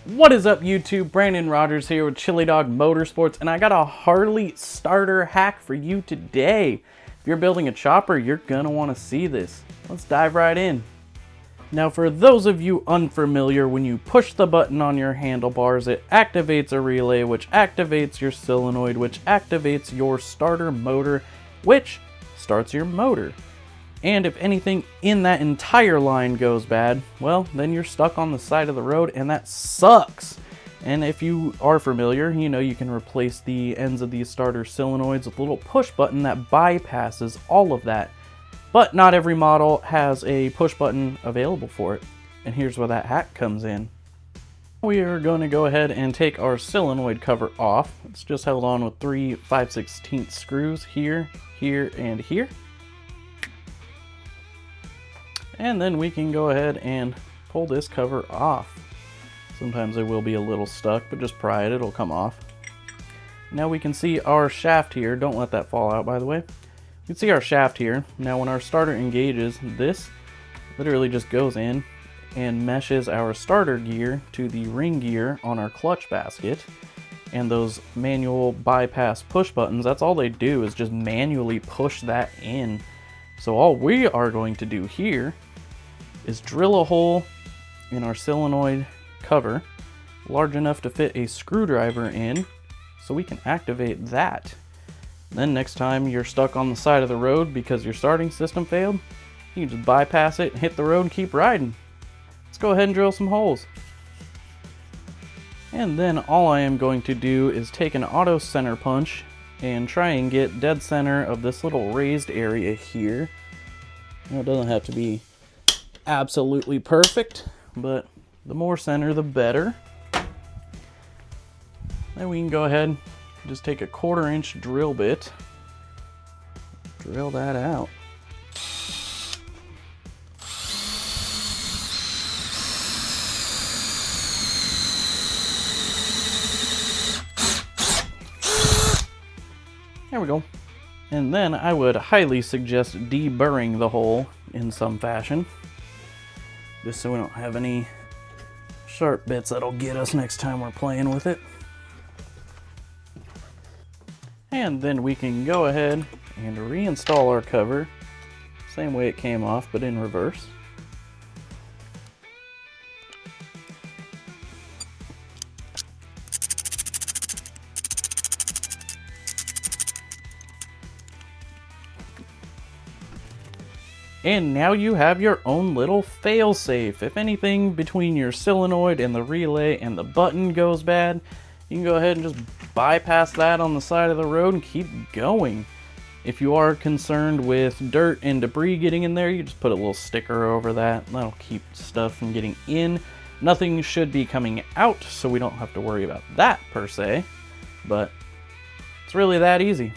What is up, YouTube? Brandon Rogers here with Chili Dog Motorsports, and I got a Harley Starter Hack for you today. If you're building a chopper, you're gonna want to see this. Let's dive right in. Now, for those of you unfamiliar, when you push the button on your handlebars, it activates a relay, which activates your solenoid, which activates your starter motor, which starts your motor. And if anything in that entire line goes bad, well, then you're stuck on the side of the road, and that sucks. And if you are familiar, you know you can replace the ends of these starter solenoids with a little push button that bypasses all of that. But not every model has a push button available for it. And here's where that hack comes in. We are going to go ahead and take our solenoid cover off. It's just held on with 3 5/16 screws here, here, and here. And then we can go ahead and pull this cover off. Sometimes it will be a little stuck, but just pry it, it'll come off. Now we can see our shaft here. Don't let that fall out, by the way. You can see our shaft here. Now when our starter engages, this literally just goes in and meshes our starter gear to the ring gear on our clutch basket. And those manual bypass push buttons, that's all they do, is just manually push that in. So all we are going to do here is drill a hole in our solenoid cover large enough to fit a screwdriver in so we can activate that. Then next time you're stuck on the side of the road because your starting system failed, you can just bypass it and hit the road and keep riding. Let's go ahead and drill some holes. And then all I am going to do is take an auto center punch and try and get dead center of this little raised area here. Now, it doesn't have to be absolutely perfect, but the more center the better. Then we can go ahead and just take a 1/4 inch drill bit, drill that out. There we go. And then I would highly suggest deburring the hole in some fashion, just so we don't have any sharp bits that'll get us next time we're playing with it. And then we can go ahead and reinstall our cover, same way it came off, but in reverse. And now you have your own little fail-safe. If anything between your solenoid and the relay and the button goes bad, you can go ahead and just bypass that on the side of the road and keep going. If you are concerned with dirt and debris getting in there, you just put a little sticker over that. That'll keep stuff from getting in. Nothing should be coming out, so we don't have to worry about that per se. But it's really that easy.